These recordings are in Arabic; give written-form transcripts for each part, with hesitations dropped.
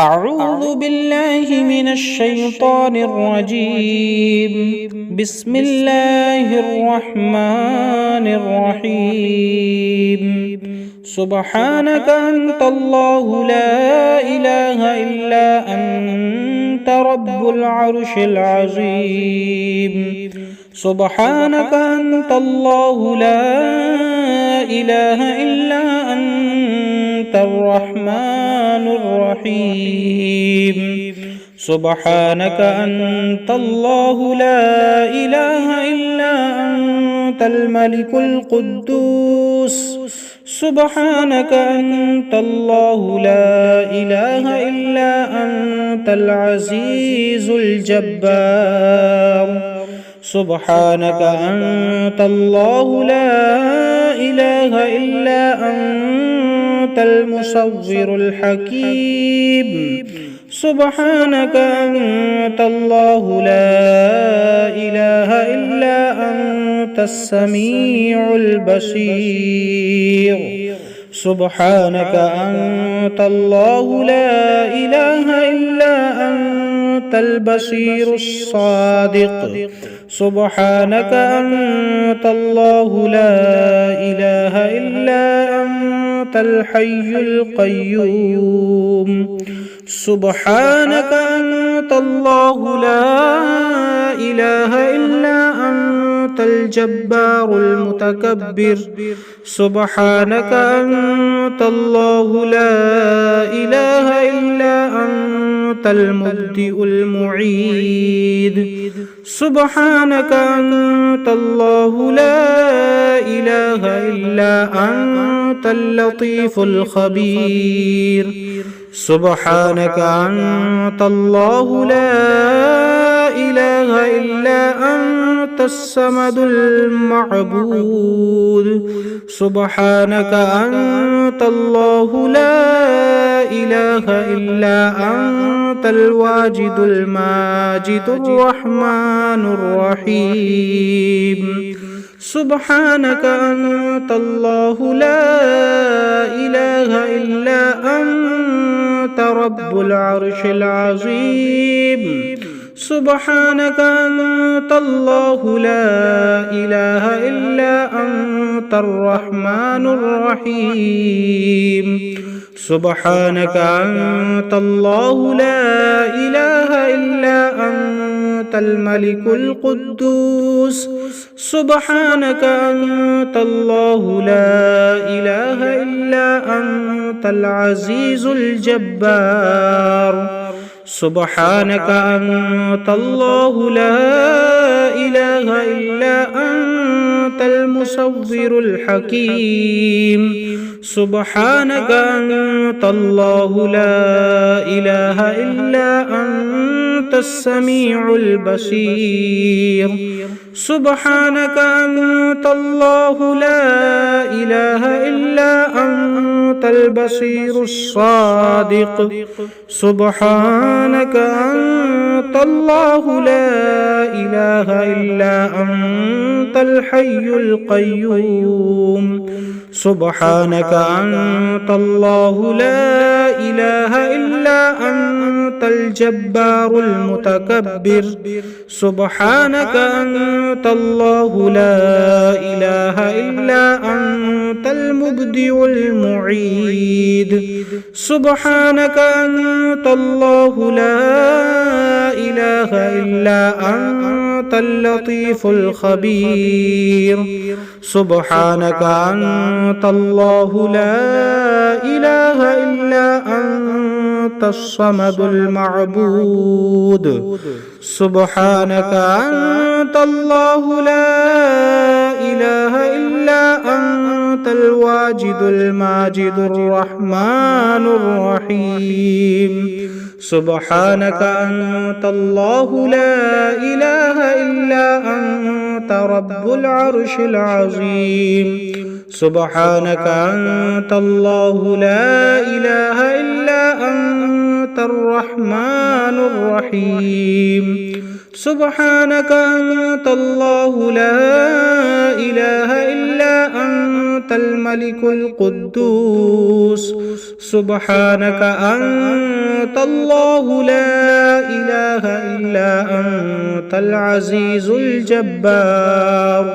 أعوذ بالله من الشيطان الرجيم. بسم الله الرحمن الرحيم. سبحانك أنت الله لا إله إلا أنت رب العرش العظيم. سبحانك أنت الله لا إله إلا أنت الرحمن الرحيم. سبحانك أنت الله لا إله إلا أنت الملك القدوس. سبحانك أنت الله لا إله إلا أنت العزيز الجبار. سبحانك أنت الله لا إله إلا أنت المصور الحكيم. سبحانك أنت الله لا إله إلا أنت السميع البصير. سبحانك أنت الله لا إله إلا أنت البصير الصادق. سبحانك أنت الله لا إله إلا أنت الحي القيوم. سبحانك أنت الله لا إله إلا أنت الجبار المتكبر. سبحانك أنت الله لا إله إلا أنت المبدئ المعيد. سبحانك أنت الله لا إله إلا أنت اللطيف الخبير. سبحانك أنت الله لا إله إلا أنت الصمد المعبود. سبحانك أنت الله لا إله إلا أنت الواجد الماجد الرحمن الرحيم. سبحانك أنت الله لا إله إلا أنت رب العرش العظيم. سبحانك أنت الله لا إله إلا أنت الرحمن الرحيم. سبحانك أنت الله لا إله إلا أنت الملك القدوس. سبحانك أنت الله لا إله إلا أنت العزيز الجبار. سبحانك أنت الله لا إله إلا أنت المصور الحكيم. سبحانك أنت الله لا إله إلا أنت السميع البصير. سبحانك أنت الله لا إله إلا أنت البصير الصادق. سبحانك أنت الله لا إله إلا أنت الحي القيوم. سبحانك أنت الله لا إله إلا أنت الجبار المتكبر. سبحانك أنت الله لا إله إلا أنت المبدئ المعيد. سبحانك أنت الله لا إله إلا أنت اللطيف الخبير. سبحانك أنت الله لا إله إلا أنت الصمد المعبود. سبحانك أنت الله لا إله إلا أنت الواجد الماجد الرحمن الرحيم. سبحانك أنت الله لا إله إلا أنت رب العرش العظيم. سبحانك أنت الله لا إله إلا أنت الرحمن الرحيم. سبحانك أنت الله لا إله إلا أنت الملك القدوس سبحانك أنت الله لا إله إلا أنت العزيز الجبار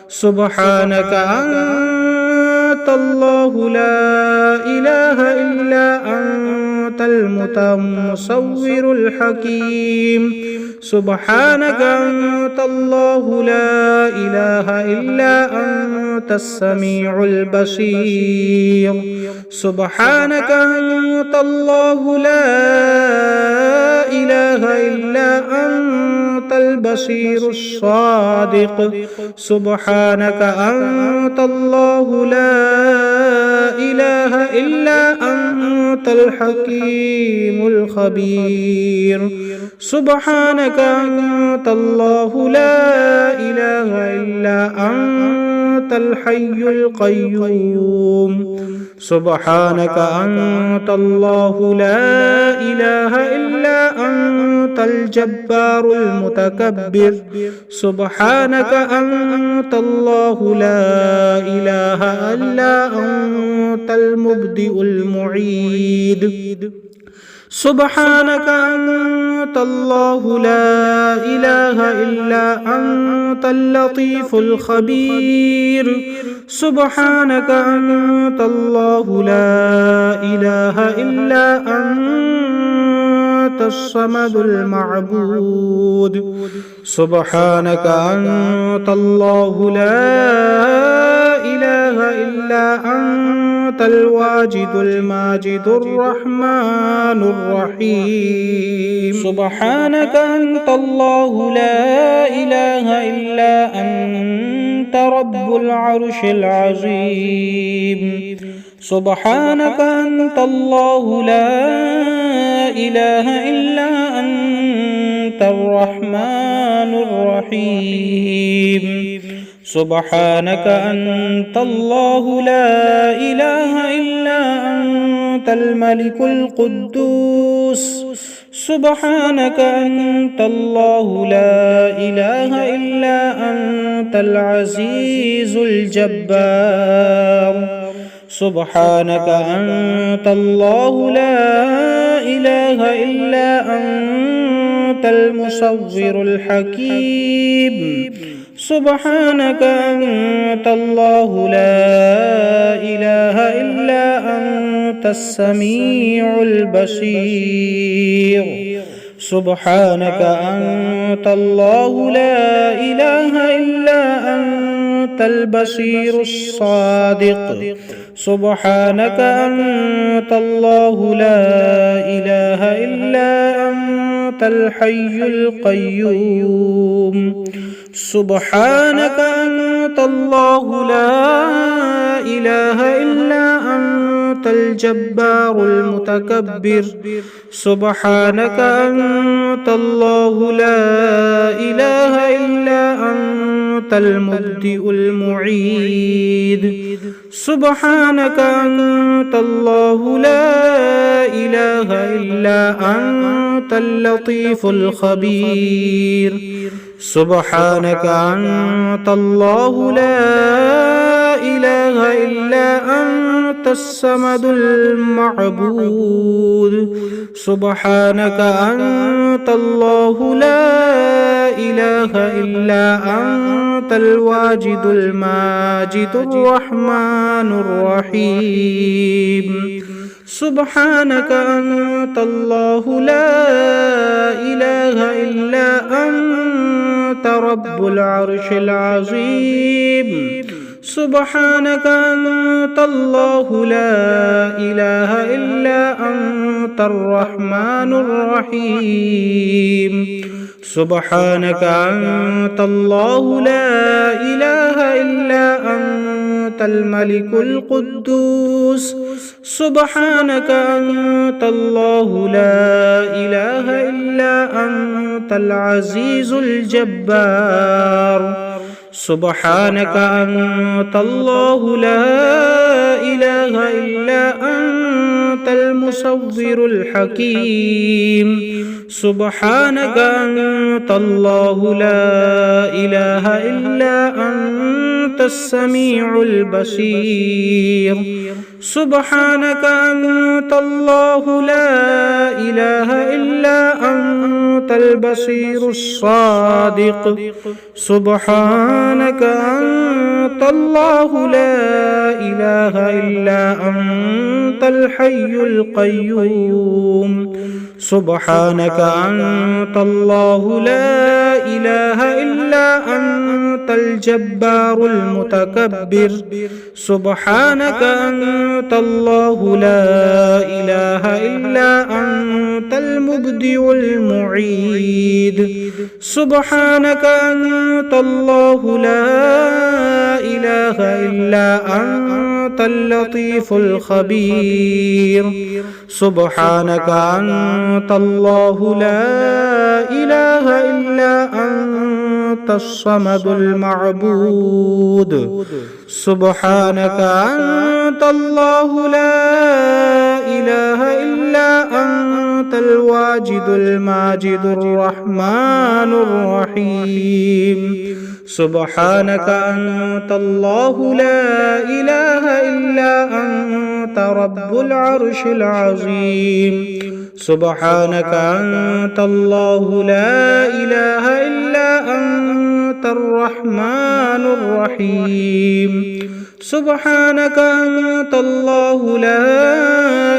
سبحانك أنت الله لا إله إلا أنت المصور الحكيم سبحانك أنت الله لا إله إلا أنت السميع البصير سبحانك أنت الله لا إله إلا أنت البصير الصادق سبحانك أنت الله لا إله إلا أنت الحكيم الخبير سبحانك أنت الله لا إله إلا أنت الحي القيوم سبحانك أنت الله لا إله إلا أنت الجبار المتكبر سبحانك أنت الله لا إله إلا أنت المبدئ المعيد سبحانك أنت الله لا إله إلا أنت اللطيف الخبير سبحانك أنت الله لا إله إلا أنت الصمد المعبود سبحانك أنت الله لا إله إلا أنت الواجد الماجد الرحمن الرحيم سبحانك أنت الله لا إله إلا أنت رب العرش العظيم سبحانك أنت الله لا إله إلا أنت الرحمن الرحيم سبحانك أنت الله لا إله إلا أنت الملك القدوس سبحانك أنت الله لا إله إلا أنت العزيز الجبار سبحانك أنت الله لا إله إلا أنت المصور الحكيم سبحانك أنت الله لا إله إلا أنت السميع البصير سبحانك أنت الله لا إله إلا أنت البصير الصادق سبحانك أنت الله لا إله إلا أنت الحي القيوم سبحانك أنت الله لا إله إلا أنت الجبار المتكبر سبحانك أنت الله لا إله إلا أنت المبدئ المعيد سبحانك أنت الله لا إله إلا أنت اللطيف الخبير سبحانك أنت الله لا إله إلا أنت الصمد المعبود سبحانك أنت الله لا إله إلا أنت الواجد الماجد الرحمن الرحيم سبحانك أنت الله لا إله إلا أنت رب العرش العظيم سبحانك أنت الله لا إله إلا أنت الرحمن الرحيم سبحانك أنت الله لا إله إلا أنت الملك القدوس سبحانك أنت الله لا إله إلا أنت العزيز الجبار سبحانك أنت الله لا إله إلا أنت أنت المصور الحكيم سبحانك أنت الله لا إله إلا أنت السميع البصير سبحانك أنت الله لا إله إلا أنت البصير الصادق سبحانك أنت الله لا إله إلا أنت الحي القيوم سبحانك أنت الله لا إله إلا أنت الجبار المتكبر سبحانك أنت الله لا إله إلا أنت المبدئ المعيد سبحانك أنت الله لا إله إلا أنت اللطيف الخبير سبحانك أنت الله لا إله إلا أنت الصمد المعبود سبحانك أنت الله لا إله إلا أنت الواجد الماجد الرحمن الرحيم سبحانك أنت الله لا إله إلا أنت رب العرش العظيم سبحانك أنت الله لا إله إلا أنت الرحمن الرحيم سبحانك أنت الله لا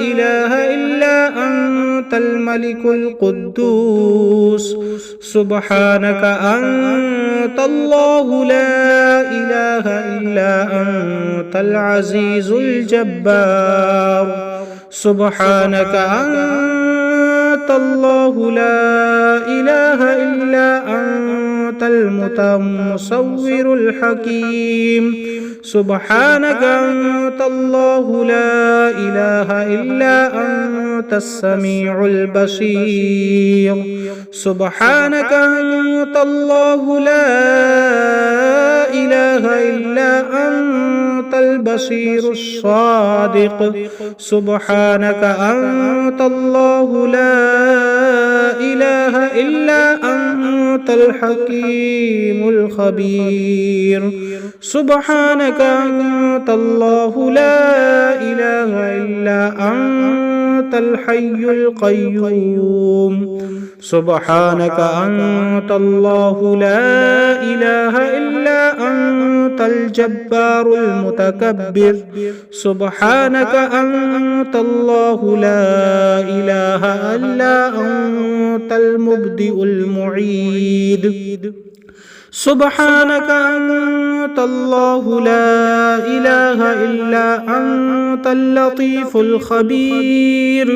إله إلا أنت الملك القدوس سبحانك أنت الله لا إله إلا أنت العزيز الجبار سبحانك أنت الله لا إله إلا أنت المصور الحكيم سبحانك أنت الله لا إله إلا أنت السميع البصير سبحانك أنت الله لا إله إلا أنت البصير الصادق سبحانك أنت الله لا إله إلا أنت الحكيم الخبير سبحانك أنت الله لا إله إلا أنت الحي القيوم سبحانك أنت الله لا إله إلا أنت الجبار المتكبر سبحانك أنت الله لا إله إلا أنت المبدئ المعيد سبحانك أنت الله لا إله إلا أنت اللطيف الخبير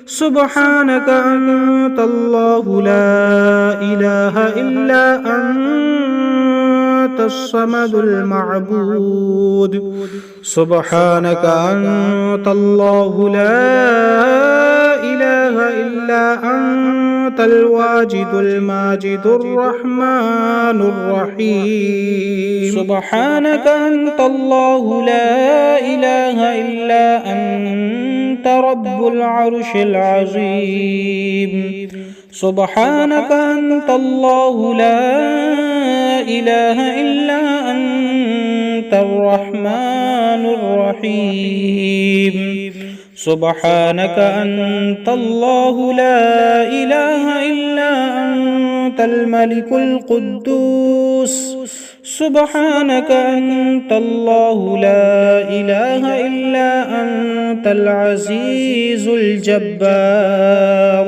سبحانك أنت الله لا إله إلا أنت الصمد المعبود سبحانك أنت الله لا إله إلا أنت الواجد الماجد الرحمن الرحيم سبحانك أنت الله لا إله إلا أنت رب العرش العظيم سبحانك أنت الله لا إله إلا أنت الرحمن الرحيم سبحانك أنت الله لا إله إلا أنت الملك القدوس سبحانك أنت الله لا إله إلا أنت العزيز الجبار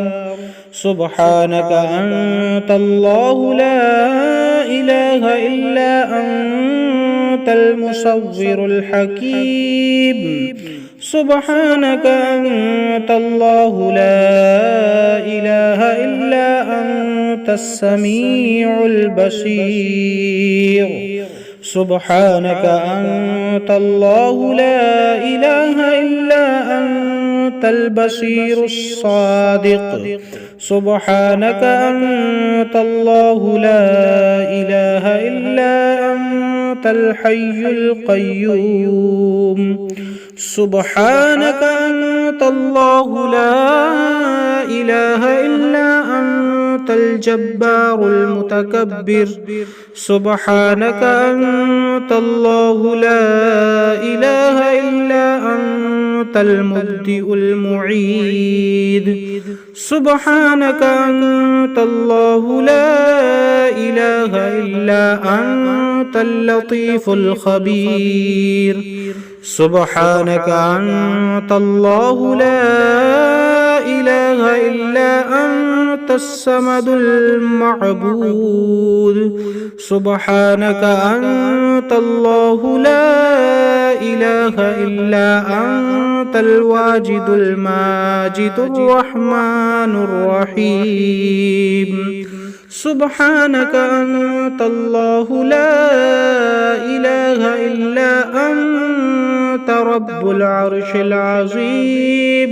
سبحانك أنت الله لا إله إلا أنت المصور الحكيم سبحانك أنت الله لا إله إلا أنت السميع البصير سبحانك أنت الله لا إله إلا أنت البصير الصادق سبحانك أنت الله لا إله إلا أنت الحي القيوم سبحانك أنت الله لا إله إلا أنت الجبار المتكبر سبحانك أنت الله لا إله إلا أنت المبدئ المعيد سبحانك أنت الله لا إله إلا أنت اللطيف الخبير سبحانك أنت الله لا إله إلا أنت الصمد المعبود سبحانك أنت الله لا إله إلا أنت الواجد الماجد الرحمن الرحيم سبحانك أنت الله لا إله إلا أنت رب العرش العظيم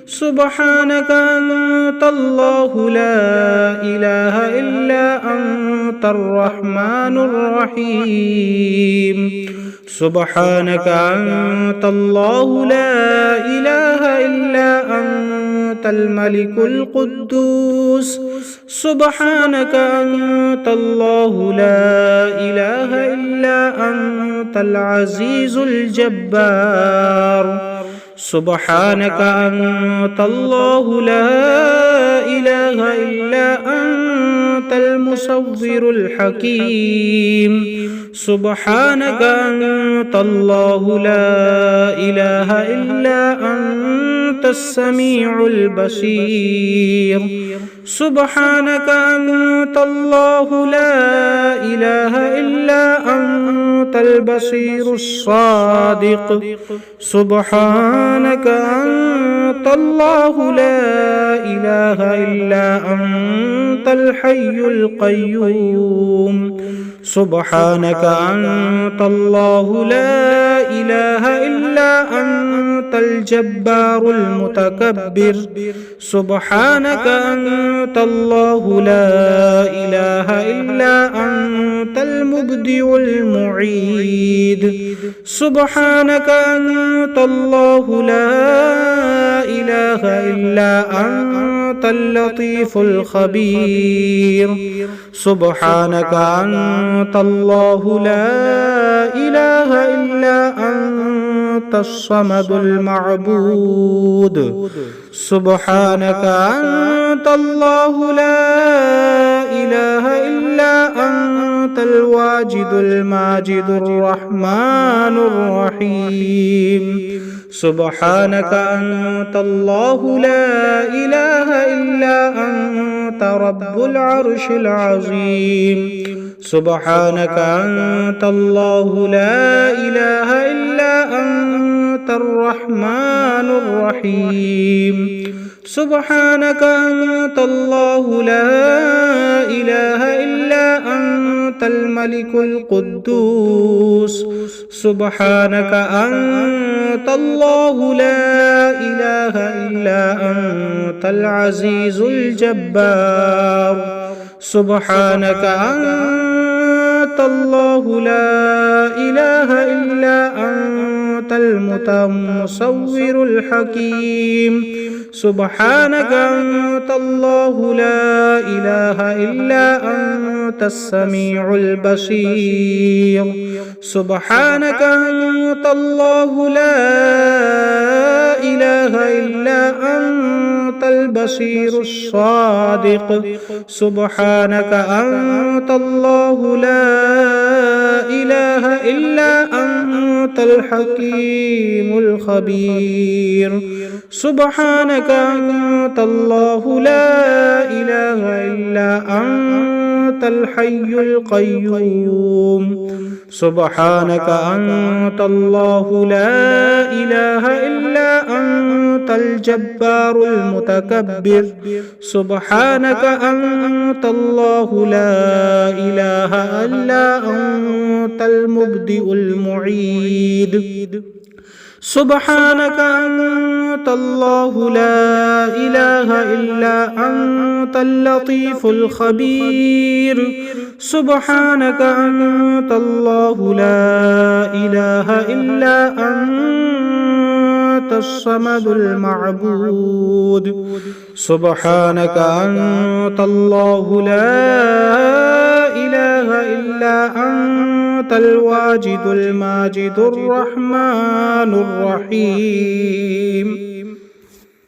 سبحانك أنت الله لا إله إلا أنت الرحمن الرحيم سبحانك أنت الله لا إله إلا أنت الملك القدوس سبحانك أنت الله لا إله إلا أنت العزيز الجبار سبحانك أنت الله لا إله إلا أنت المصور الحكيم سبحانك أنت الله لا إله إلا أنت السميع البصير سبحانك أنت الله لا إله إلا أنت البصير الصادق سبحانك أنت الله لا إله إلا أنت الحي القيوم سبحانك أنت الله لا إله إلا أنت الجبار المتكبر سبحانك أنت الله لا إله إلا أنت المبدئ المعيد سبحانك أنت الله لا إله إلا أنت اللطيف الخبير سبحانك أنت الله لا إله إلا أنت الصمد المعبود سبحانك أنت الله لا إله إلا أنت الواجد الماجد الرحمن الرحيم سبحانك أنت الله لا إله إلا أنت رب العرش العظيم سبحانك أنت الله لا إله إلا أنت الرحمن الرحيم سبحانك أنت الله لا إله إلا أنت الملك القدوس سبحانك أنت الله لا إله إلا أنت العزيز الجبار سبحانك أنت الله لا إله إلا أنت المصور الحكيم سبحانك أنت الله لا إله إلا أنت السميع البصير سبحانك أنت الله لا إله إلا أنت البصير الصادق سبحانك أنت الله لا إله إلا أنت الحكيم الخبير سبحانك أنت الله لا إله إلا أنت الحي القيوم سبحانك أنت الله لا إله إلا أنت الجبار المتكبر سبحانك أنت الله لا إله إلا أنت المبدئ المعيد سبحانك أنت الله لا إله إلا أنت اللطيف الخبير سبحانك أنت الله لا إله إلا أنت الصمد المعبود سبحانك أنت الله لا إله إلا أنت الواجد الماجد الرحمن الرحيم